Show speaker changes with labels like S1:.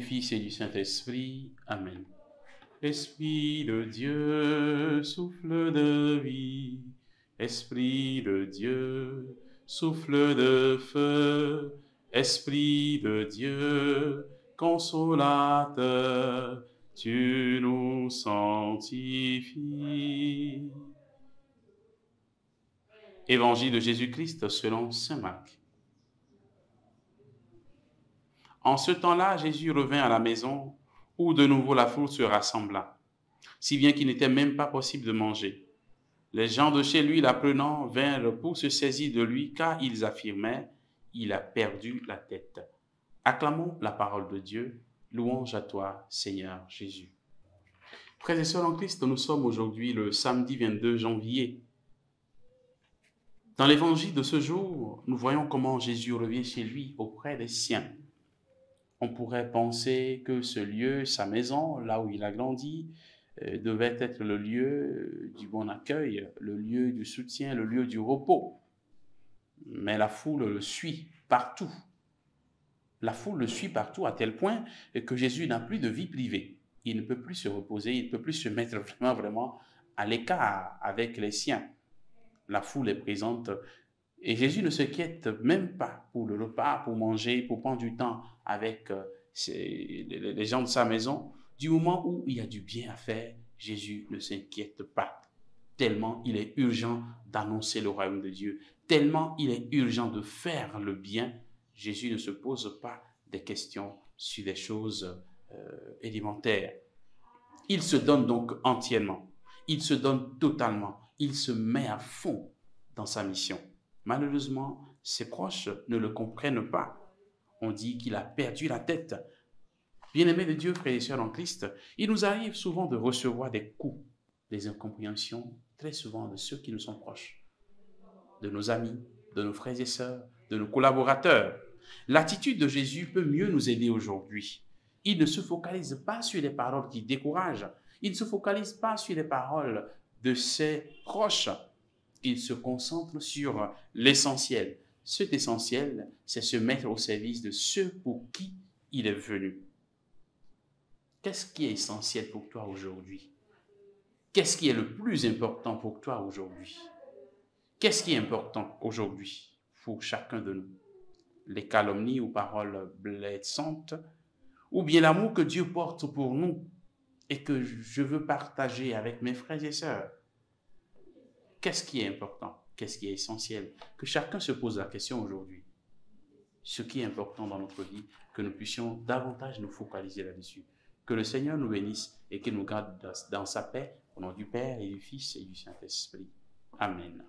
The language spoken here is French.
S1: Fils et du Saint-Esprit. Amen. Esprit de Dieu, souffle de vie. Esprit de Dieu, souffle de feu. Esprit de Dieu, consolateur, tu nous sanctifies. Évangile de Jésus-Christ selon saint Marc. En ce temps-là, Jésus revint à la maison où de nouveau la foule se rassembla, si bien qu'il n'était même pas possible de manger. Les gens de chez lui, l'apprenant, vinrent pour se saisir de lui, car ils affirmaient « Il a perdu la tête ». Acclamons la parole de Dieu. Louange à toi, Seigneur Jésus. Frères et sœurs en Christ, nous sommes aujourd'hui le samedi 22 janvier. Dans l'évangile de ce jour, nous voyons comment Jésus revient chez lui auprès des siens. On pourrait penser que ce lieu, sa maison, là où il a grandi, devait être le lieu du bon accueil, le lieu du soutien, le lieu du repos. Mais la foule le suit partout. La foule le suit partout à tel point que Jésus n'a plus de vie privée. Il ne peut plus se reposer, il ne peut plus se mettre vraiment à l'écart avec les siens. La foule est présente et Jésus ne s'inquiète même pas pour le repas, pour manger, pour prendre du temps avec les gens de sa maison. Du moment où il y a du bien à faire, Jésus ne s'inquiète pas. Tellement il est urgent d'annoncer le royaume de Dieu, tellement il est urgent de faire le bien, Jésus ne se pose pas des questions sur des choses élémentaires. Il se donne donc entièrement, il se donne totalement, il se met à fond dans sa mission. Malheureusement, ses proches ne le comprennent pas. On dit qu'il a perdu la tête. Bien-aimés de Dieu, frères et sœurs en Christ, il nous arrive souvent de recevoir des coups, des incompréhensions, très souvent de ceux qui nous sont proches, de nos amis, de nos frères et sœurs, de nos collaborateurs. L'attitude de Jésus peut mieux nous aider aujourd'hui. Il ne se focalise pas sur les paroles qui découragent. Il ne se focalise pas sur les paroles de ses proches. Il se concentre sur l'essentiel. Cet essentiel, c'est se mettre au service de ceux pour qui il est venu. Qu'est-ce qui est essentiel pour toi aujourd'hui? Qu'est-ce qui est le plus important pour toi aujourd'hui? Qu'est-ce qui est important aujourd'hui pour chacun de nous? Les calomnies ou paroles blessantes, ou bien l'amour que Dieu porte pour nous et que je veux partager avec mes frères et sœurs? Qu'est-ce qui est important? Qu'est-ce qui est essentiel? Que chacun se pose la question aujourd'hui. Ce qui est important dans notre vie, que nous puissions davantage nous focaliser là-dessus. Que le Seigneur nous bénisse et qu'il nous garde dans sa paix, au nom du Père et du Fils et du Saint-Esprit. Amen.